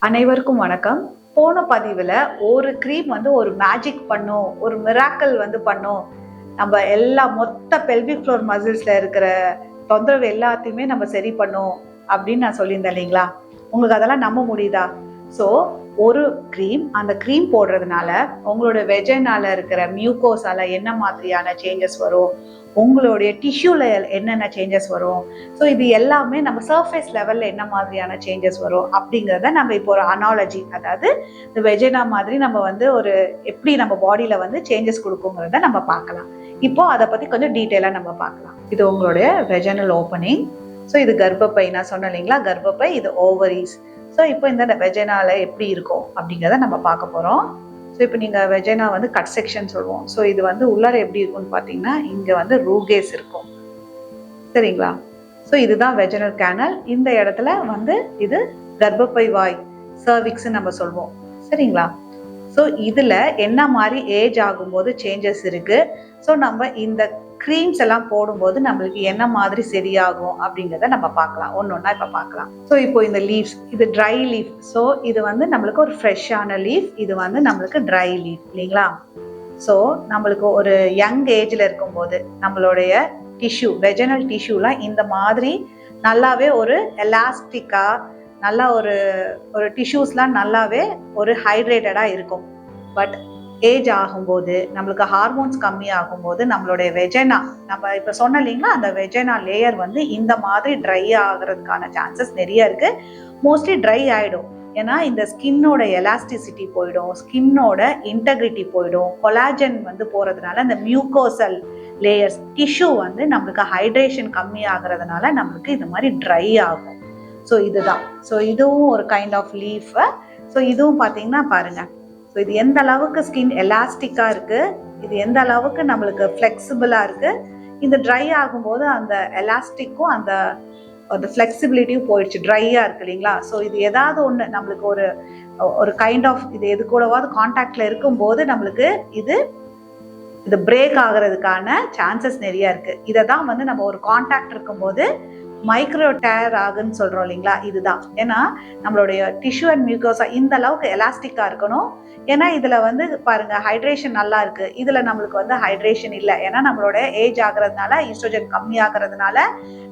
அனைவருக்கும் வணக்கம். போன பதிவில் ஒரு க்ரீம் வந்து ஒரு மேஜிக் பண்ணும், ஒரு மிராக்கல் வந்து பண்ணும், நம்ம எல்லா மொத்த பெல்விக் ஃப்ளோர் மசில்ஸில் இருக்கிற தொந்தரவு எல்லாத்தையுமே நம்ம சரி பண்ணும் அப்படின்னு நான் சொல்லியிருந்தேன் இல்லைங்களா? உங்களுக்கு அதெல்லாம் நம்ப முடியுதா? ஸோ ஒரு க்ரீம், அந்த க்ரீம் போடுறதுனால உங்களோட வெஜைனால இருக்கிற மியூக்கோஸால என்ன மாதிரியான சேஞ்சஸ் வரும், உங்களுடைய டிஷ்யூல என்னென்ன சேஞ்சஸ் வரும், ஸோ இது எல்லாமே நம்ம சர்ஃபேஸ் லெவலில் என்ன மாதிரியான சேஞ்சஸ் வரும் அப்படிங்கிறத நம்ம இப்போ ஒரு அனாலஜி, அதாவது இந்த வெஜைனா மாதிரி நம்ம வந்து ஒரு எப்படி நம்ம பாடியில் வந்து சேஞ்சஸ் கொடுக்குங்கிறத நம்ம பார்க்கலாம். இப்போ அதை பற்றி கொஞ்சம் டீட்டெயிலாக நம்ம பார்க்கலாம். இது உங்களுடைய வெஜைனல் ஓப்பனிங். ஸோ இது கர்ப்பப்பை, நான் சொன்னேன் இல்லைங்களா, கர்ப்பப்பை, இது ஓவரிஸ். ஸோ இப்போ இந்த வெஜைனால எப்படி இருக்கும் அப்படிங்கிறத நம்ம பார்க்க போகிறோம். ஸோ இப்போ நீங்கள் வெஜைனா வந்து கட் செக்ஷன் சொல்லுவோம். ஸோ இது வந்து உள்ளார எப்படி இருக்கும்னு பார்த்தீங்கன்னா, இங்கே வந்து ரூகேஸ் இருக்கும், சரிங்களா? ஸோ இதுதான் வெஜைனல் கேனல். இந்த இடத்துல வந்து இது கர்ப்பப்பை வாய், சர்விக்ஸ் நம்ம சொல்லுவோம், சரிங்களா? ஸோ இதில் என்ன மாதிரி ஏஜ் ஆகும்போது சேஞ்சஸ் இருக்குது, ஸோ நம்ம இந்த க்ரீம்ஸ் எல்லாம் போடும்போது நம்மளுக்கு என்ன மாதிரி சரியாகும் அப்படிங்கிறத நம்ம பார்க்கலாம். ஒன்று ஒன்றா இப்போ பார்க்கலாம். ஸோ இப்போ இந்த லீவ்ஸ், இது ட்ரை லீஃப். ஸோ இது வந்து நம்மளுக்கு ஒரு ஃப்ரெஷ்ஷான லீஃப், இது வந்து நம்மளுக்கு ட்ரை லீஃப் இல்லைங்களா? ஸோ நம்மளுக்கு ஒரு யங் ஏஜில் இருக்கும்போது நம்மளுடைய டிஷ்யூ, வெஜைனல் டிஷ்யூலாம் இந்த மாதிரி நல்லாவே ஒரு எலாஸ்டிக்காக, நல்லா ஒரு டிஷ்யூஸ்லாம் நல்லாவே ஒரு ஹைட்ரேட்டடாக இருக்கும். பட் ஏஜ் ஆகும்போது, நம்மளுக்கு ஹார்மோன்ஸ் கம்மி ஆகும்போது நம்மளுடைய வெஜைனா, நம்ம இப்போ சொன்ன இல்லைங்களா, அந்த வெஜைனா லேயர் வந்து இந்த மாதிரி ட்ரை ஆகிறதுக்கான சான்சஸ் நிறைய இருக்குது. மோஸ்ட்லி ட்ரை ஆகிடும். ஏன்னா இந்த ஸ்கின்னோட எலாஸ்டிசிட்டி போயிடும், ஸ்கின்னோட இன்டெகிரிட்டி போயிடும், கொலாஜன் வந்து போகிறதுனால இந்த மியூக்கோசல் லேயர்ஸ், டிஷ்யூ வந்து நம்மளுக்கு ஹைட்ரேஷன் கம்மி ஆகிறதுனால நம்மளுக்கு இந்த மாதிரி ட்ரை ஆகும். ஸோ இதுதான். ஸோ இதுவும் ஒரு கைண்ட் ஆஃப் லீஃப். ஸோ இதுவும் பார்த்தீங்கன்னா பாருங்கள், ஸோ இது எந்த அளவுக்கு ஸ்கின் எலாஸ்டிக்காக இருக்குது, இது எந்த அளவுக்கு நம்மளுக்கு ஃப்ளெக்சிபிளாக இருக்குது. இந்த ட்ரை ஆகும்போது அந்த எலாஸ்டிக்கும் அந்த ஃப்ளெக்சிபிலிட்டியும் போயிடுச்சு, ட்ரையாக இருக்குது இல்லைங்களா? ஸோ இது ஏதாவது ஒன்று நம்மளுக்கு ஒரு கைண்ட் ஆஃப் இது எது கூடவாவது கான்டாக்டில் இருக்கும்போது நம்மளுக்கு இது பிரேக் ஆகிறதுக்கான சான்சஸ் நிறையா இருக்குது. இதை தான் வந்து நம்ம ஒரு கான்டாக்ட் இருக்கும்போது மைக்ரோ டயர் ஆகுன்னு சொல்கிறோம் இல்லைங்களா, இதுதான். ஏன்னா நம்மளுடைய டிஷ்யூ அண்ட் மியூக்கோசா இந்த அளவுக்கு எலாஸ்டிக்காக இருக்கணும். ஏன்னா இதில் வந்து பாருங்கள், ஹைட்ரேஷன் நல்லா இருக்குது, இதில் நம்மளுக்கு வந்து ஹைட்ரேஷன் இல்லை. ஏன்னா நம்மளோட ஏஜ் ஆகிறதுனால, ஈஸ்ட்ரோஜன் கம்மி ஆகிறதுனால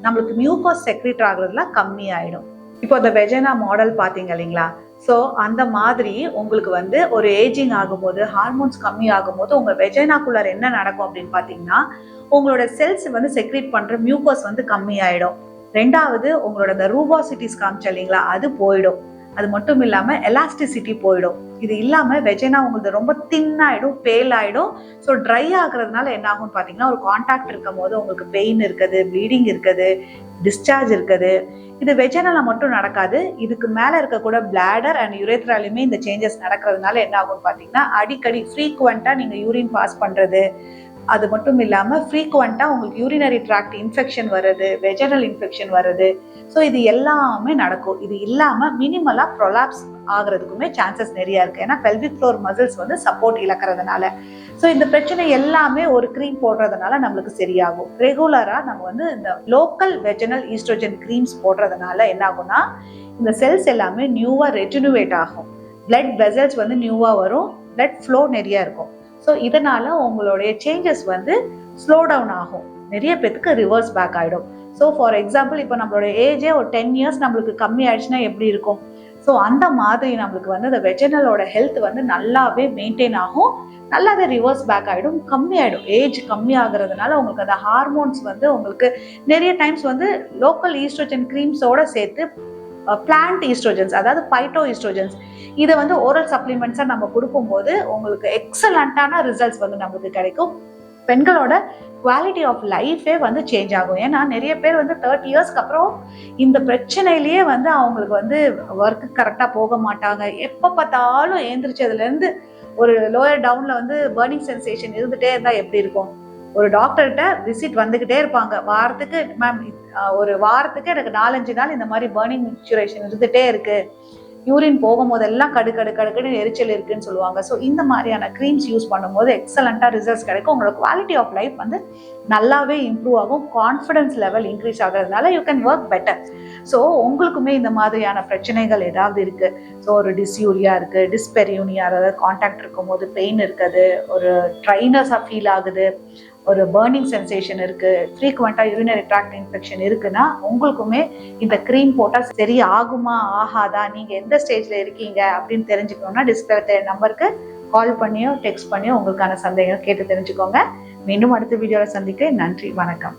நம்மளுக்கு மியூக்கோஸ் செக்ரேட் ஆகுறதுலாம் கம்மி ஆகிடும். இப்போ அந்த வெஜைனா மாடல் பார்த்தீங்க இல்லைங்களா? ஸோ அந்த மாதிரி உங்களுக்கு வந்து ஒரு ஏஜிங் ஆகும்போது, ஹார்மோன்ஸ் கம்மி ஆகும்போது உங்கள் வெஜைனாக்குள்ளார என்ன நடக்கும் அப்படின்னு பார்த்தீங்கன்னா, உங்களோட செல்ஸ் வந்து செக்ரேட் பண்ணுற மியூக்கோஸ் வந்து கம்மி ஆகிடும். ரெண்டாவது, உங்களோட இந்த ரூபாசிட்டிஸ் காமிச்ச இல்லைங்களா, அது போயிடும். அது மட்டும் இல்லாமல் எலாஸ்டிசிட்டி போயிடும். இது இல்லாமல் வெஜைனா உங்களுக்கு ரொம்ப தின்னாயிடும், பேல் ஆகிடும். ஸோ ட்ரை ஆகுறதுனால என்ன ஆகும்னு பார்த்தீங்கன்னா, ஒரு கான்டாக்ட் இருக்கும் போது உங்களுக்கு பெயின் இருக்குது, ப்ளீடிங் இருக்குது, டிஸ்சார்ஜ் இருக்குது. இது வெஜைனால மட்டும் நடக்காது, இதுக்கு மேலே இருக்கக்கூட பிளாடர் அண்ட் யுரேத்ராலையுமே இந்த சேஞ்சஸ் நடக்கிறதுனால என்ன ஆகும்னு பார்த்தீங்கன்னா, அடிக்கடி ஃப்ரீக்வெண்ட்டாக நீங்கள் யூரின் பாஸ் பண்ணுறது, அது மட்டும் இல்லாமல் ஃப்ரீக்வெண்ட்டாக உங்களுக்கு யூரினரி ட்ராக்ட் இன்ஃபெக்ஷன் வருது, வெஜைனல் இன்ஃபெக்ஷன் வருது. ஸோ இது எல்லாமே நடக்கும். இது இல்லாமல் மினிமலாக ப்ரொலாப்ஸ் ஆகிறதுக்குமே சான்சஸ் நிறையா இருக்குது. ஏன்னா பெல்விக் ஃப்ளோர் மசில்ஸ் வந்து சப்போர்ட் இழக்கிறதுனால. ஸோ இந்த பிரச்சனை எல்லாமே ஒரு க்ரீம் போடுறதுனால நம்மளுக்கு சரியாகும். ரெகுலராக நம்ம வந்து இந்த லோக்கல் வெஜைனல் ஈஸ்ட்ரோஜன் க்ரீம்ஸ் போடுறதுனால என்ன ஆகும்னா, இந்த செல்ஸ் எல்லாமே நியூவாக ரெஜுனுவேட் ஆகும், பிளட் வெசல்ஸ் வந்து நியூவாக வரும், பிளட் ஃப்ளோ நிறையா இருக்கும். ஸோ இதனால் உங்களுடைய சேஞ்சஸ் வந்து ஸ்லோ டவுன் ஆகும். நிறைய பேத்துக்கு ரிவர்ஸ் பேக் ஆகிடும். ஸோ ஃபார் எக்ஸாம்பிள், இப்போ நம்மளோட ஏஜே ஒரு 10 இயர்ஸ் நம்மளுக்கு கம்மி ஆயிடுச்சுன்னா எப்படி இருக்கும்? ஸோ அந்த மாதிரி நம்மளுக்கு வந்து இந்த வெஜைனலோட ஹெல்த் வந்து நல்லாவே மெயின்டைன் ஆகும், நல்லாவே ரிவர்ஸ் பேக் ஆகிடும், கம்மி ஆகிடும். ஏஜ் கம்மி ஆகுறதுனால உங்களுக்கு அந்த ஹார்மோன்ஸ் வந்து உங்களுக்கு நிறைய டைம்ஸ் வந்து லோக்கல் ஈஸ்ட்ரோஜன் க்ரீம்ஸோடு சேர்த்து பிளான்ட் ஈஸ்ட்ரோஜன்ஸ், அதாவது பைட்டோ ஈஸ்ட்ரோஜன்ஸ், இதை வந்து ஓரல் சப்ளிமெண்ட்ஸாக நம்ம கொடுக்கும்போது உங்களுக்கு எக்ஸலண்ட்டான ரிசல்ட்ஸ் வந்து நம்மளுக்கு கிடைக்கும். பெண்களோட குவாலிட்டி ஆஃப் லைஃபே வந்து சேஞ்ச் ஆகும். ஏன்னா நிறைய பேர் வந்து 30 இயர்ஸ்க்கு அப்புறம் இந்த பிரச்சனையிலேயே வந்து அவங்களுக்கு வந்து ஒர்க்கு கரெக்டாக போக மாட்டாங்க. எப்போ பார்த்தாலும் ஏந்திரிச்சதுலேருந்து ஒரு லோயர் டவுனில் வந்து பர்னிங் சென்சேஷன் இருந்துகிட்டே இருந்தால் எப்படி இருக்கும்? ஒரு டாக்டர்கிட்ட விசிட் வந்துக்கிட்டே இருப்பாங்க, வாரத்துக்கு மேம் ஒரு வாரத்துக்கு எனக்கு 4-5 நாள் இந்த மாதிரி பர்னிங் மென்சுரேஷன் இருந்துகிட்டே இருக்குது, யூரின் போகும்போதெல்லாம் கடுக்கடு எரிச்சல் இருக்குன்னு சொல்லுவாங்க. ஸோ இந்த மாதிரியான க்ரீம்ஸ் யூஸ் பண்ணும்போது எக்ஸலண்ட்டாக ரிசல்ட்ஸ் கிடைக்கும். உங்களோட குவாலிட்டி ஆஃப் லைஃப் வந்து நல்லாவே இம்ப்ரூவ் ஆகும். கான்ஃபிடன்ஸ் லெவல் இன்க்ரீஸ் ஆகிறதுனால you can work better. So உங்களுக்குமே இந்த மாதிரியான பிரச்சனைகள் ஏதாவது இருக்குது, ஸோ ஒரு டிஸ்யூரியா இருக்குது, டிஸ்பெரியூனியா, அதாவது கான்டாக்ட் இருக்கும்போது பெயின் இருக்குது, ஒரு ட்ரைனஸாக ஃபீல் ஆகுது, ஒரு பர்னிங் சென்சேஷன் இருக்குது, ஃப்ரீக்வெண்ட்டாக யூரினரி ட்ராக்ட் இன்ஃபெக்ஷன் இருக்குன்னா உங்களுக்குமே இந்த க்ரீம் போட்டால் சரி ஆகுமா ஆகாதா, நீங்கள் எந்த ஸ்டேஜில் இருக்கீங்க அப்படின்னு தெரிஞ்சுக்கணும்னா டிஸ்பிளே நம்பருக்கு கால் பண்ணியோ டெக்ஸ்ட் பண்ணியோ உங்களுக்கான சந்தேகம் கேட்டு தெரிஞ்சுக்கோங்க. மீண்டும் அடுத்த வீடியோவில் சந்திக்க நன்றி, வணக்கம்.